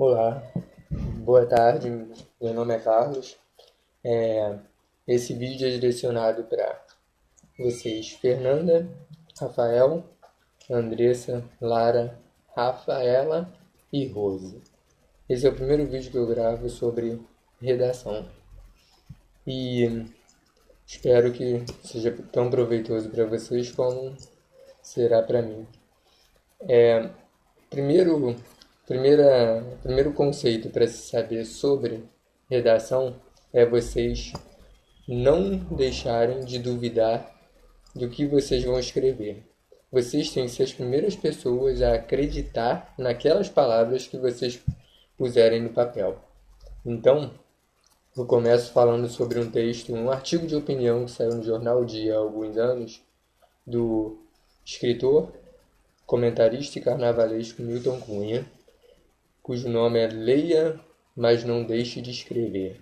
Olá, boa tarde, meu nome é Carlos. Esse vídeo é direcionado para vocês, Fernanda, Rafael, Andressa, Lara, Rafaela e Rose. Esse é o primeiro vídeo que eu gravo sobre redação e espero que seja tão proveitoso para vocês como será para mim. Primeiro, primeiro conceito para se saber sobre redação é vocês não deixarem de duvidar do que vocês vão escrever. Vocês têm que ser as primeiras pessoas a acreditar naquelas palavras que vocês puserem no papel. Então, eu começo falando sobre um texto, um artigo de opinião que saiu no Jornal o Dia há alguns anos, do escritor, comentarista e carnavalesco Milton Cunha, cujo nome é Leia, mas não deixe de escrever,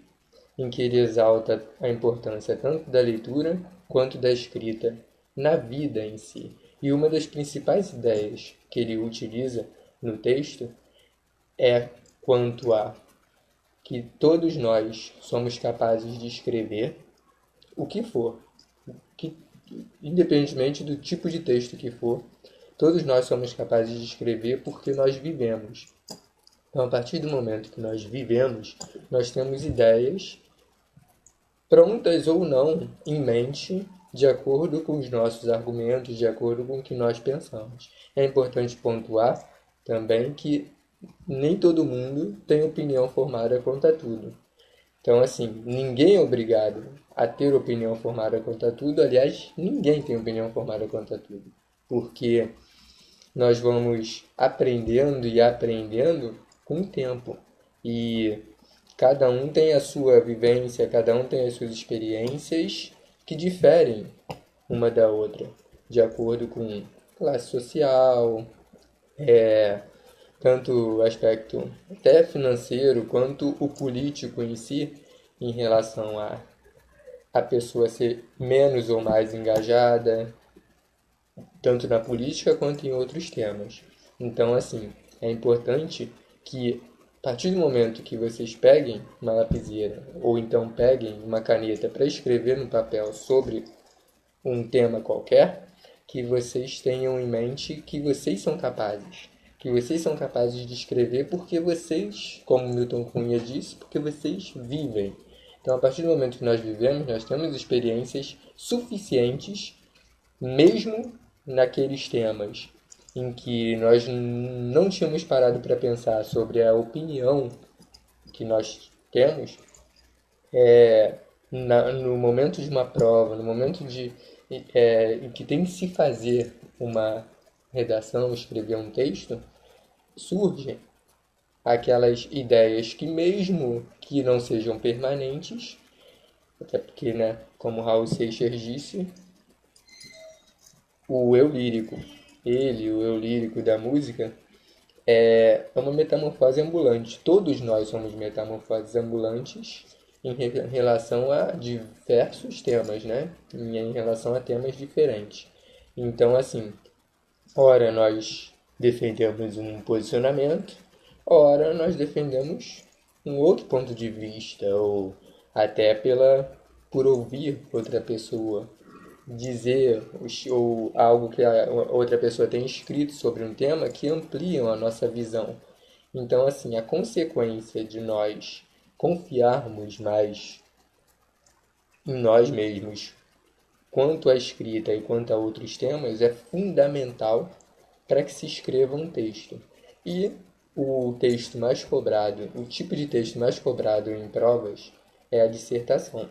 em que ele exalta a importância tanto da leitura quanto da escrita na vida em si. E uma das principais ideias que ele utiliza no texto é quanto a que todos nós somos capazes de escrever o que for, que, independentemente do tipo de texto que for, todos nós somos capazes de escrever porque nós vivemos. Então, a partir do momento que nós vivemos, nós temos ideias prontas ou não em mente, de acordo com os nossos argumentos, de acordo com o que nós pensamos. É importante pontuar também que nem todo mundo tem opinião formada quanto a tudo. Então, assim, ninguém é obrigado a ter opinião formada quanto a tudo. Aliás, ninguém tem opinião formada quanto a tudo. Porque nós vamos aprendendo e aprendendo com o tempo. E cada um tem a sua vivência, cada um tem as suas experiências que diferem uma da outra, de acordo com classe social, tanto o aspecto até financeiro quanto o político em si, em relação a pessoa ser menos ou mais engajada, tanto na política quanto em outros temas. Então, assim, é importante que, a partir do momento que vocês peguem uma lapiseira ou então peguem uma caneta para escrever no papel sobre um tema qualquer, que vocês tenham em mente que vocês são capazes. Que vocês são capazes de escrever porque vocês, como Milton Cunha disse, porque vocês vivem. Então, a partir do momento que nós vivemos, nós temos experiências suficientes, mesmo naqueles temas em que nós não tínhamos parado para pensar sobre a opinião que nós temos, no momento de uma prova, no momento em que tem que se fazer uma redação, escrever um texto, surgem aquelas ideias que, mesmo que não sejam permanentes, até porque, né, como Raul Seixas disse, o eu lírico, o eu lírico da música, é uma metamorfose ambulante. Todos nós somos metamorfoses ambulantes em relação a diversos temas, né? Em relação a temas diferentes. Então, assim, ora nós defendemos um posicionamento, ora nós defendemos um outro ponto de vista, ou até por ouvir outra pessoa dizer ou algo que a outra pessoa tem escrito sobre um tema que ampliam a nossa visão. Então, assim, a consequência de nós confiarmos mais em nós mesmos quanto à escrita e quanto a outros temas é fundamental para que se escreva um texto. E o texto mais cobrado, o tipo de texto mais cobrado em provas é a dissertação.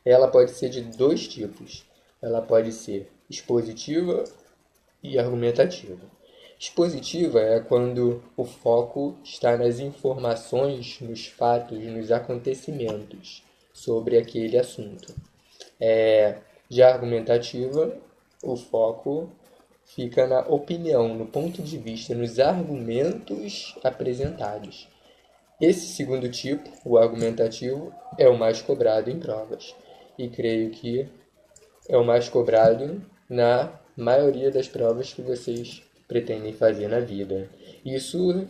Ela pode ser de dois tipos. Ela pode ser expositiva e argumentativa. Expositiva é quando o foco está nas informações, nos fatos, nos acontecimentos sobre aquele assunto. Já argumentativa, o foco fica na opinião, no ponto de vista, nos argumentos apresentados. Esse segundo tipo, o argumentativo, é o mais cobrado em provas. E creio que é o mais cobrado na maioria das provas que vocês pretendem fazer na vida. Isso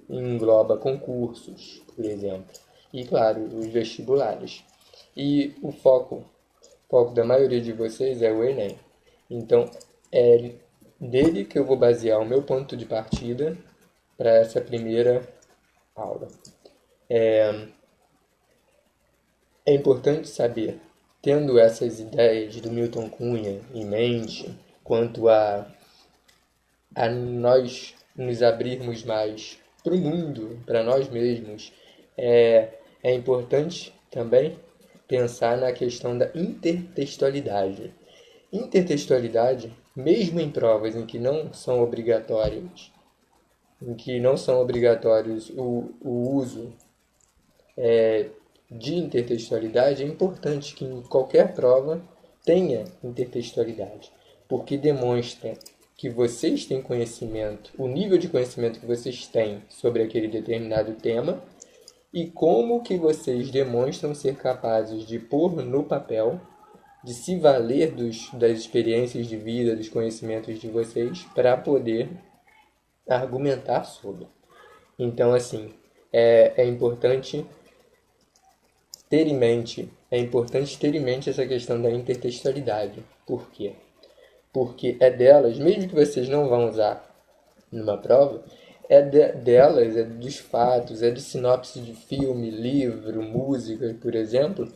engloba concursos, por exemplo, e, claro, os vestibulares. E o foco da maioria de vocês é o Enem. Então, é dele que eu vou basear o meu ponto de partida para essa primeira aula. É importante saber, tendo essas ideias do Milton Cunha em mente, quanto a nós nos abrirmos mais para o mundo, para nós mesmos, é importante também pensar na questão da intertextualidade. Intertextualidade, mesmo em provas em que não são obrigatórios, o uso de intertextualidade, é importante que em qualquer prova tenha intertextualidade, porque demonstra que vocês têm conhecimento, o nível de conhecimento que vocês têm sobre aquele determinado tema e como que vocês demonstram ser capazes de pôr no papel, de se valer das experiências de vida, dos conhecimentos de vocês para poder argumentar sobre. Então, assim, é importante ter em mente, essa questão da intertextualidade. Por quê? Porque é delas, mesmo que vocês não vão usar numa prova, delas, é dos fatos, é de sinopse de filme, livro, música, por exemplo,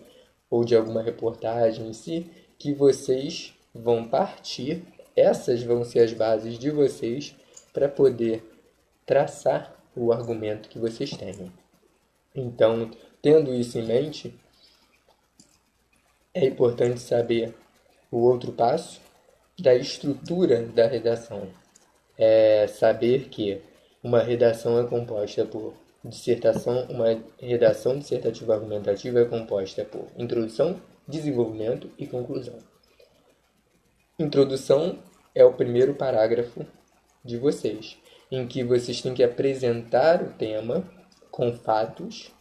ou de alguma reportagem em si, que vocês vão partir, essas vão ser as bases de vocês para poder traçar o argumento que vocês tenham. Então, tendo isso em mente, é importante saber o outro passo da estrutura da redação. É saber que uma redação é composta por uma redação dissertativa argumentativa é composta por introdução, desenvolvimento e conclusão. Introdução é o primeiro parágrafo de vocês, em que vocês têm que apresentar o tema com fatos,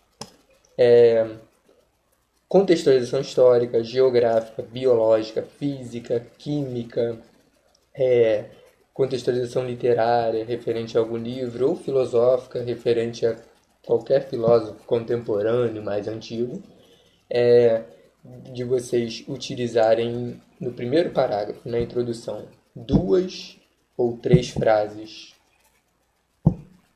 contextualização histórica, geográfica, biológica, física, química, contextualização literária referente a algum livro, ou filosófica referente a qualquer filósofo contemporâneo mais antigo, de vocês utilizarem no primeiro parágrafo, na introdução, 2 ou 3 frases,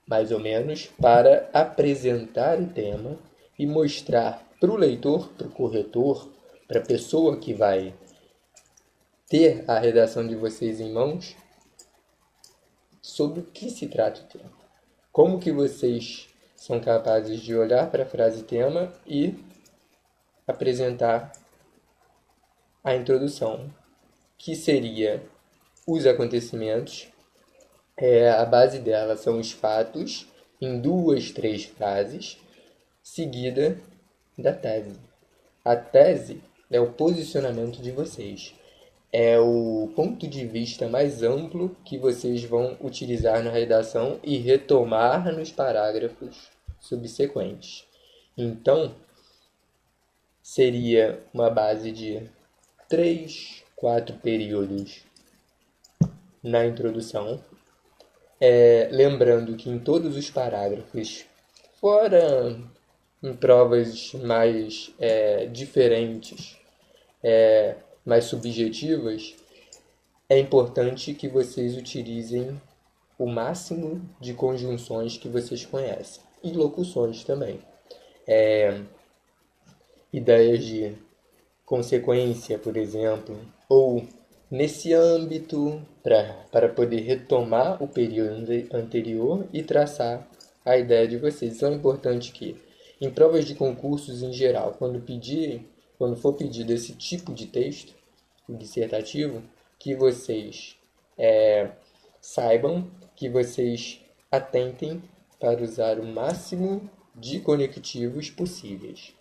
mais ou menos, para apresentar o tema e mostrar para o leitor, para o corretor, para a pessoa que vai ter a redação de vocês em mãos, sobre o que se trata o tema. Como que vocês são capazes de olhar para a frase tema e apresentar a introdução, que seria os acontecimentos. A base dela são os fatos, em 2, 3 frases, seguida da tese. A tese é o posicionamento de vocês. É o ponto de vista mais amplo que vocês vão utilizar na redação e retomar nos parágrafos subsequentes. Então, seria uma base de 3, 4 períodos na introdução. Lembrando que em todos os parágrafos, fora em provas mais diferentes, mais subjetivas, é importante que vocês utilizem o máximo de conjunções que vocês conhecem. E locuções também. Ideias de consequência, por exemplo, ou nesse âmbito, para poder retomar o período anterior e traçar a ideia de vocês. Então é importante que, em provas de concursos em geral, quando for pedido esse tipo de texto, o dissertativo, que vocês saibam, que vocês atentem para usar o máximo de conectivos possíveis.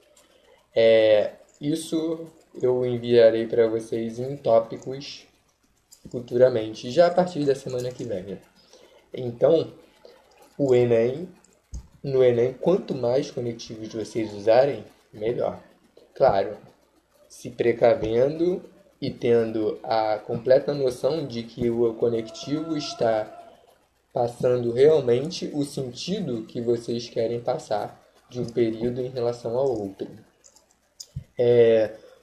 Isso eu enviarei para vocês em tópicos futuramente, já a partir da semana que vem. Então, no Enem, quanto mais conectivos vocês usarem, melhor. Claro, se precavendo e tendo a completa noção de que o conectivo está passando realmente o sentido que vocês querem passar de um período em relação ao outro.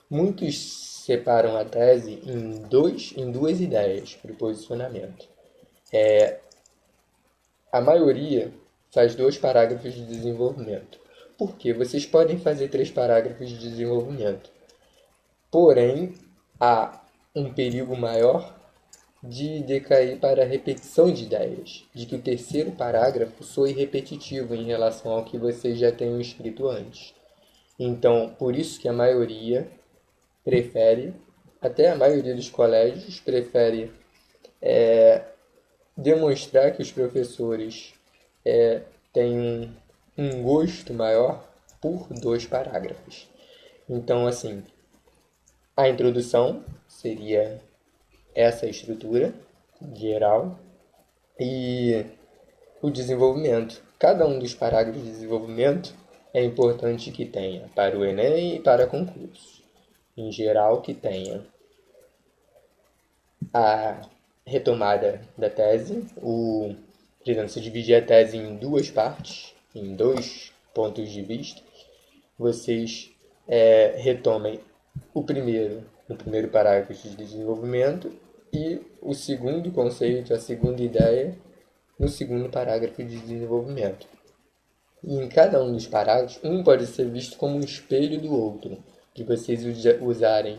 Muitos separam a tese em duas ideias para o posicionamento. A maioria faz 2 parágrafos de desenvolvimento. Por quê? Vocês podem fazer 3 parágrafos de desenvolvimento. Porém, há um perigo maior de decair para a repetição de ideias, de que o terceiro parágrafo soe repetitivo em relação ao que vocês já tenham escrito antes. Então, por isso que a maioria prefere, até a maioria dos colégios prefere demonstrar que os professores têm um gosto maior por 2 parágrafos. Então, assim, a introdução seria essa estrutura geral e o desenvolvimento. Cada um dos parágrafos de desenvolvimento é importante que tenha para o Enem e para concursos. Em geral, que tenha a retomada da tese, portanto, se dividir a tese em 2 partes, em 2 pontos de vista, vocês retomem o primeiro parágrafo de desenvolvimento e o segundo conceito, a segunda ideia, no segundo parágrafo de desenvolvimento. E em cada um dos parágrafos, um pode ser visto como um espelho do outro, de vocês usarem,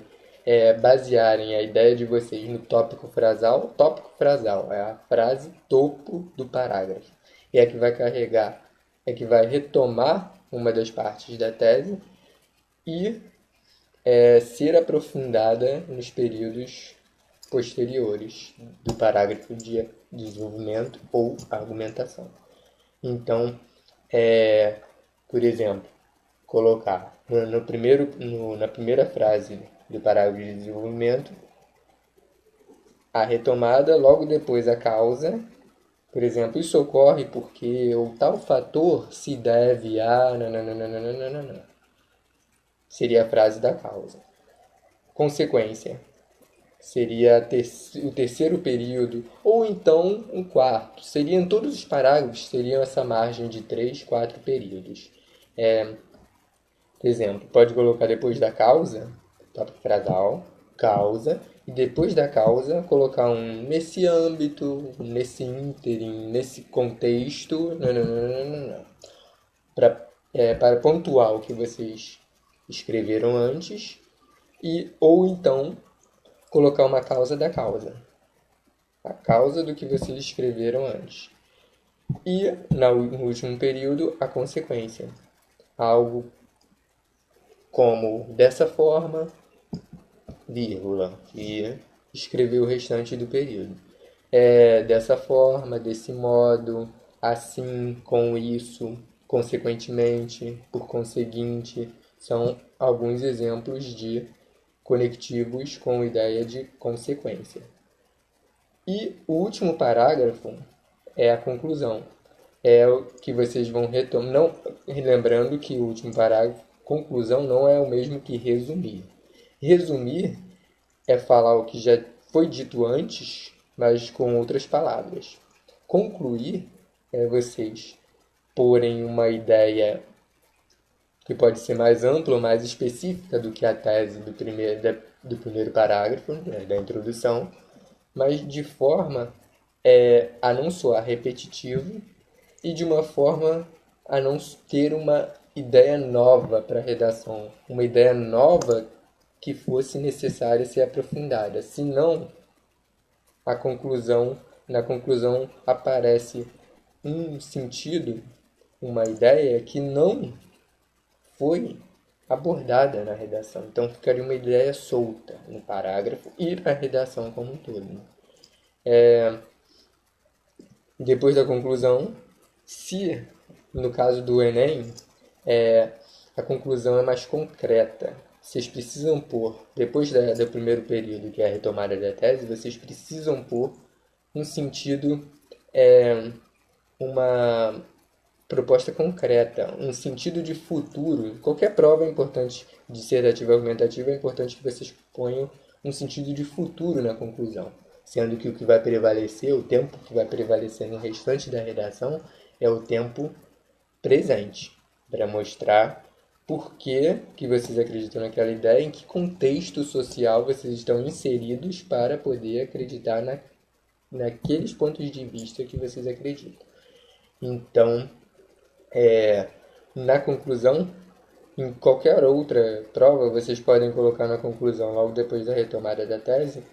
basearem a ideia de vocês no tópico frasal. O tópico frasal é a frase topo do parágrafo. E é que vai carregar, é que vai retomar uma das partes da tese e ser aprofundada nos períodos posteriores do parágrafo de desenvolvimento ou argumentação. Então, por exemplo, colocar na primeira frase do parágrafo de desenvolvimento a retomada, logo depois a causa. Por exemplo, isso ocorre porque o tal fator se deve a... Seria a frase da causa. Consequência seria o terceiro período, ou então um quarto. Todos os parágrafos seriam essa margem de 3, 4 períodos. Por exemplo, pode colocar depois da causa, tópico frasal, causa, e depois da causa colocar nesse âmbito, nesse ínterim, nesse contexto, para pontuar o que vocês escreveram antes, ou então colocar uma causa da causa, a causa do que vocês escreveram antes. E no último período, a consequência, algo como dessa forma, vírgula, e escrever o restante do período. Dessa forma, desse modo, assim, com isso, consequentemente, por conseguinte, são alguns exemplos de conectivos com ideia de consequência. E o último parágrafo é a conclusão. É o que vocês vão retomar. Lembrando que o último parágrafo, conclusão, não é o mesmo que resumir. Resumir é falar o que já foi dito antes, mas com outras palavras. Concluir é vocês porem uma ideia que pode ser mais ampla ou mais específica do que a tese do primeiro parágrafo, da introdução, mas de forma a não soar repetitivo e de uma forma a não ter uma ideia nova para a redação, uma ideia nova que fosse necessária ser aprofundada. Senão, na conclusão aparece um sentido, uma ideia que não foi abordada na redação. Então, ficaria uma ideia solta no parágrafo e na redação como um todo. Depois da conclusão, se no caso do Enem, a conclusão é mais concreta. Vocês precisam pôr, depois do primeiro período, que é a retomada da tese, vocês precisam pôr um sentido, uma proposta concreta, um sentido de futuro. Qualquer prova é importante, dissertativa ou argumentativa, é importante que vocês ponham um sentido de futuro na conclusão. sendo que o que vai prevalecer, o tempo que vai prevalecer no restante da redação é o tempo presente, para mostrar por que vocês acreditam naquela ideia, em que contexto social vocês estão inseridos para poder acreditar naqueles pontos de vista que vocês acreditam. Então, na conclusão, em qualquer outra prova, vocês podem colocar na conclusão, logo depois da retomada da tese,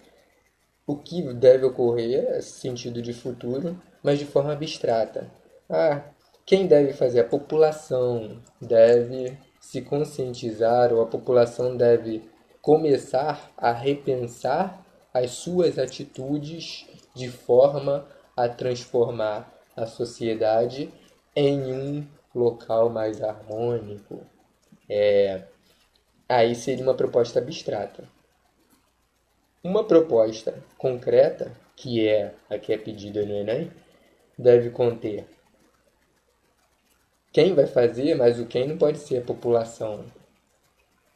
o que deve ocorrer, esse sentido de futuro, mas de forma abstrata. Quem deve fazer? A população deve se conscientizar, ou a população deve começar a repensar as suas atitudes de forma a transformar a sociedade em um local mais harmônico. Aí seria uma proposta abstrata. Uma proposta concreta, que é a que é pedida no Enem, deve conter quem vai fazer, mas o quem não pode ser a população.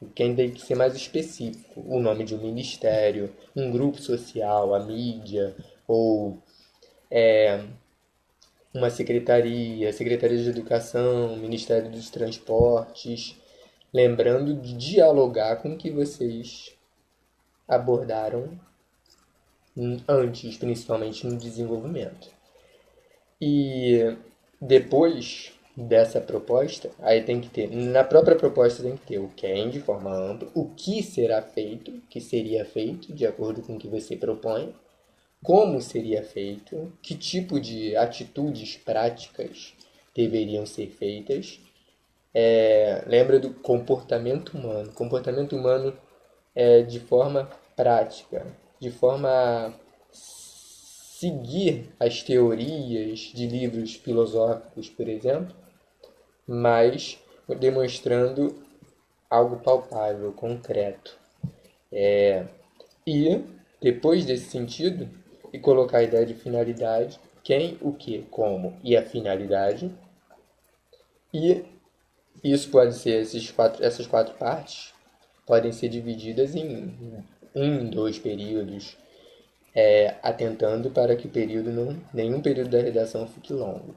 O quem tem que ser mais específico. O nome de um ministério, um grupo social, a mídia, ou uma secretaria, Secretaria de Educação, Ministério dos Transportes, lembrando de dialogar com o que vocês abordaram antes, principalmente no desenvolvimento. E depois dessa proposta, aí tem que ter, na própria proposta tem que ter o quem de forma ampla, o que será feito, que seria feito de acordo com o que você propõe, como seria feito, que tipo de atitudes práticas deveriam ser feitas. Lembra do comportamento humano. Comportamento humano é de forma prática, de forma a seguir as teorias de livros filosóficos, por exemplo, mas demonstrando algo palpável, concreto. E, depois desse sentido, e colocar a ideia de finalidade, quem, o que, como e a finalidade. E isso pode ser, essas quatro partes podem ser divididas em 2 períodos, atentando para que nenhum período da redação fique longo.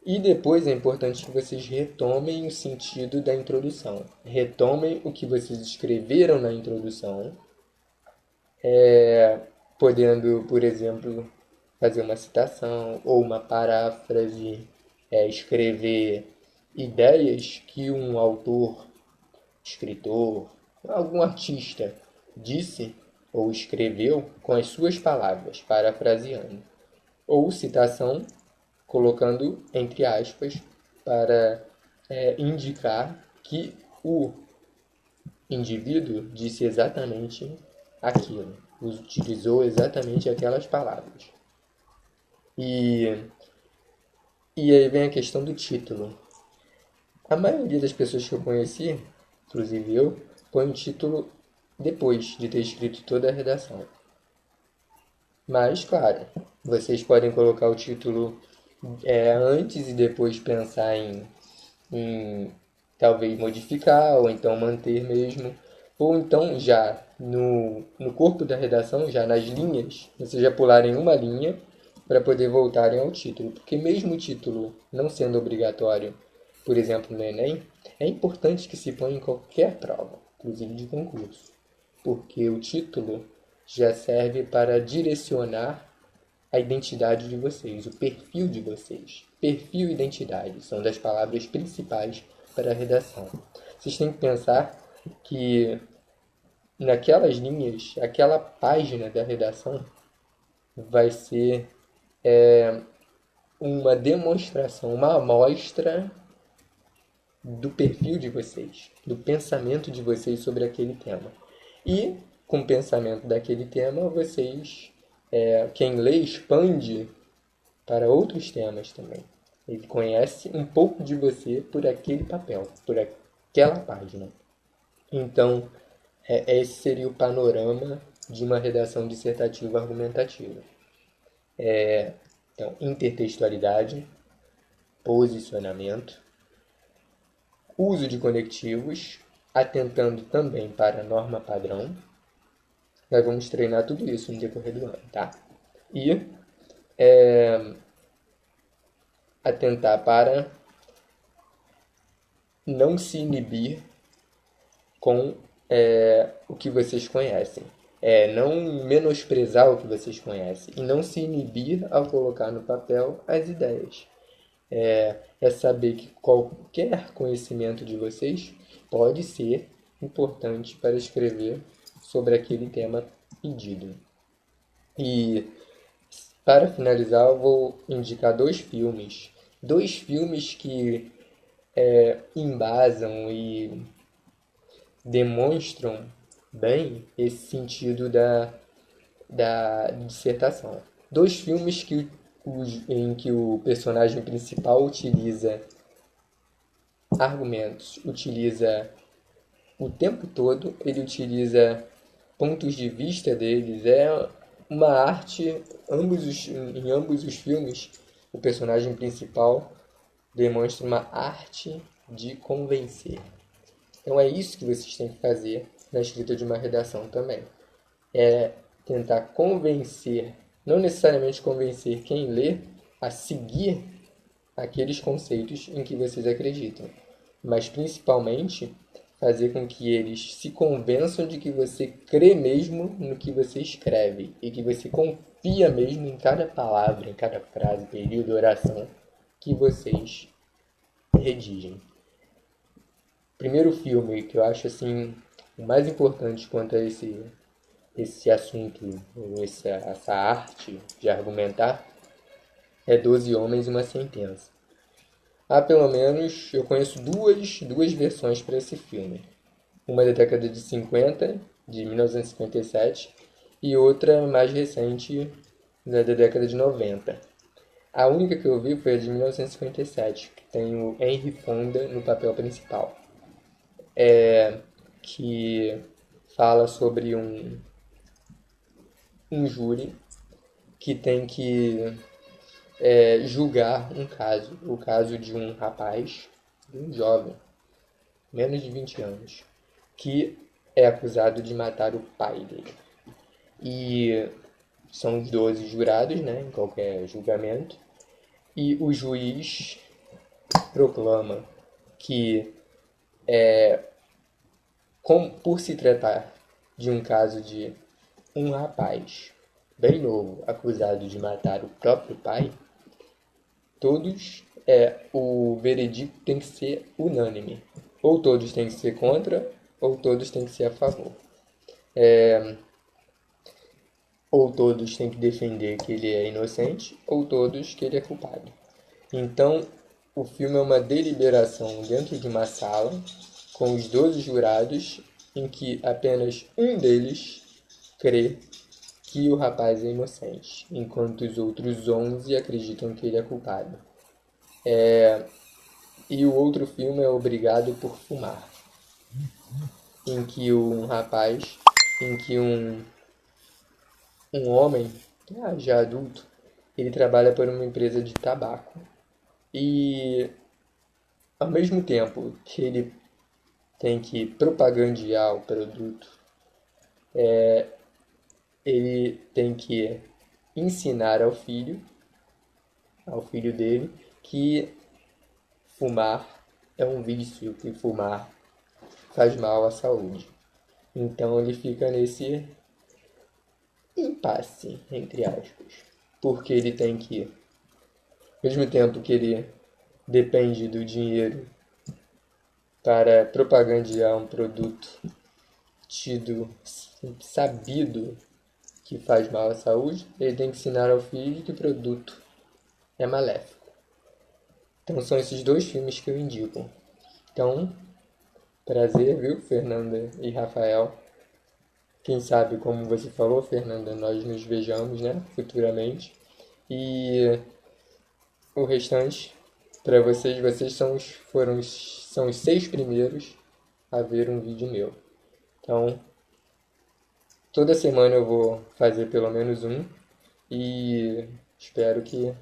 E depois é importante que vocês retomem o sentido da introdução. Retomem o que vocês escreveram na introdução, podendo, por exemplo, fazer uma citação ou uma paráfrase, escrever ideias que um autor, escritor, algum artista disse ou escreveu com as suas palavras, parafraseando. Ou citação, colocando entre aspas, para indicar que o indivíduo disse exatamente aquilo, utilizou exatamente aquelas palavras. E aí vem a questão do título. A maioria das pessoas que eu conheci, inclusive eu, põe o título depois de ter escrito toda a redação. Mas, claro, vocês podem colocar o título antes e depois pensar em talvez modificar, ou então manter mesmo. Ou então já no corpo da redação, já nas linhas, vocês já pularem uma linha para poder voltarem ao título. Porque mesmo o título não sendo obrigatório, por exemplo, no Enem, é importante que se ponha em qualquer prova, inclusive de concurso. Porque o título já serve para direcionar a identidade de vocês, o perfil de vocês. Perfil e identidade são das palavras principais para a redação. Vocês têm que pensar que naquelas linhas, aquela página da redação vai ser uma demonstração, uma amostra do perfil de vocês, do pensamento de vocês sobre aquele tema. E, com o pensamento daquele tema, vocês, quem lê, expande para outros temas também. Ele conhece um pouco de você por aquele papel, por aquela página. Então, esse seria o panorama de uma redação dissertativa argumentativa. Então, intertextualidade, posicionamento, uso de conectivos, atentando também para a norma padrão. Nós vamos treinar tudo isso no decorrer do ano, tá? e atentar para não se inibir com o que vocês conhecem. Não menosprezar o que vocês conhecem e não se inibir ao colocar no papel as ideias. É saber que qualquer conhecimento de vocês pode ser importante para escrever sobre aquele tema pedido. E para finalizar, eu vou indicar dois filmes. Dois filmes que embasam e demonstram bem esse sentido da dissertação. Dois filmes em que o personagem principal utiliza argumentos, utiliza o tempo todo, ele utiliza pontos de vista deles, é uma arte, em ambos os filmes, o personagem principal demonstra uma arte de convencer. Então é isso que vocês têm que fazer na escrita de uma redação também. É tentar convencer, não necessariamente convencer quem lê a seguir aqueles conceitos em que vocês acreditam, mas principalmente fazer com que eles se convençam de que você crê mesmo no que você escreve e que você confia mesmo em cada palavra, em cada frase, período, oração que vocês redigem. Primeiro filme que eu acho assim o mais importante quanto a esse assunto, essa arte de argumentar, é 12 Homens e uma Sentença. Há pelo menos, eu conheço duas versões para esse filme. Uma da década de 50, de 1957, e outra mais recente, da década de 90. A única que eu vi foi a de 1957, que tem o Henry Fonda no papel principal. Que fala sobre um júri que tem que julgar um caso, o caso de um rapaz, de um jovem, menos de 20 anos, que é acusado de matar o pai dele. E são os 12 jurados, né, em qualquer julgamento, e o juiz proclama que, por se tratar de um caso de um rapaz bem novo acusado de matar o próprio pai, o veredicto tem que ser unânime. Ou todos têm que ser contra, ou todos têm que ser a favor. Ou todos têm que defender que ele é inocente, ou todos que ele é culpado. Então, o filme é uma deliberação dentro de uma sala, com os 12 jurados, em que apenas um deles crê que o rapaz é inocente, enquanto os outros 11 acreditam que ele é culpado. E o outro filme é Obrigado por Fumar, em que um homem, já adulto, ele trabalha para uma empresa de tabaco. E, ao mesmo tempo que ele tem que propagandear o produto, ele tem que ensinar ao filho dele, que fumar é um vício, que fumar faz mal à saúde. Então ele fica nesse impasse, entre aspas, porque ele tem que, ao mesmo tempo que ele depende do dinheiro para propagandear um produto sabido que faz mal à saúde, ele tem que ensinar ao filho que o produto é maléfico. Então são esses dois filmes que eu indico. Então, prazer, viu, Fernanda e Rafael. Quem sabe, como você falou, Fernanda, nós nos vejamos, né, futuramente. E o restante, para vocês são os 6 primeiros a ver um vídeo meu. Então, toda semana eu vou fazer pelo menos um e espero que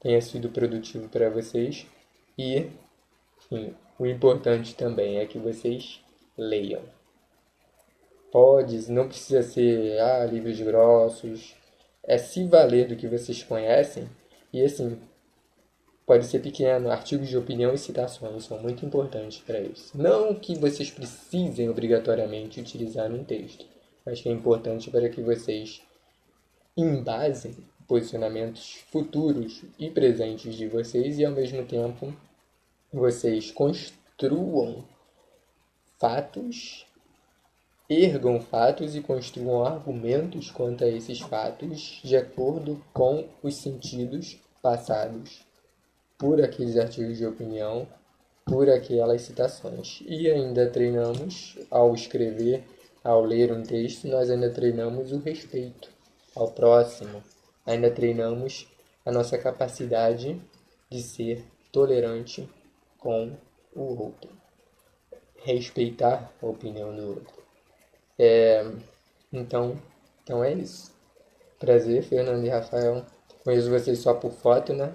tenha sido produtivo para vocês. E, enfim, o importante também é que vocês leiam. Não precisa ser livros grossos, é se valer do que vocês conhecem e, assim, pode ser pequeno, artigos de opinião e citações são muito importantes para isso. Não que vocês precisem obrigatoriamente utilizar num texto, mas que é importante para que vocês embasem posicionamentos futuros e presentes de vocês e, ao mesmo tempo, vocês construam fatos, ergam fatos e construam argumentos quanto a esses fatos de acordo com os sentidos passados por aqueles artigos de opinião, por aquelas citações. E ainda treinamos, ao escrever, ao ler um texto, nós ainda treinamos o respeito ao próximo, ainda treinamos a nossa capacidade de ser tolerante com o outro, respeitar a opinião do outro. Então é isso. Prazer, Fernando e Rafael. Conheço vocês só por foto, né?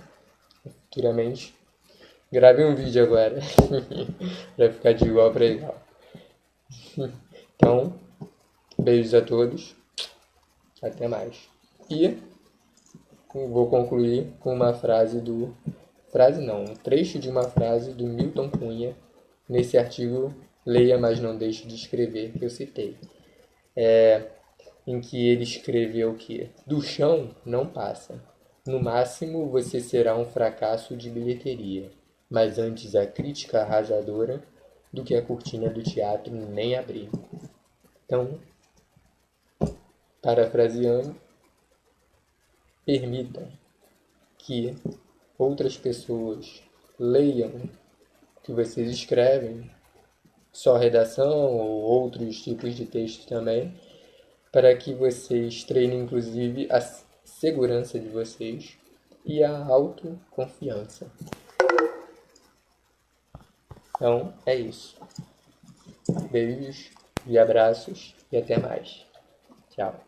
Futuramente. Grave um vídeo agora. Pra ficar de igual para igual. Então, beijos a todos. Até mais. E vou concluir com uma frase do... Frase não, um trecho de uma frase do Milton Cunha nesse artigo Leia, mas não deixe de escrever, que eu citei. Em que ele escreveu que do chão não passa. No máximo você será um fracasso de bilheteria, mas antes a crítica arrasadora do que a cortina do teatro nem abrir. Então, parafraseando, permitam que outras pessoas leiam o que vocês escrevem, só redação ou outros tipos de texto também, para que vocês treinem inclusive a segurança de vocês e a autoconfiança. Então, é isso. Beijos e abraços e até mais. Tchau.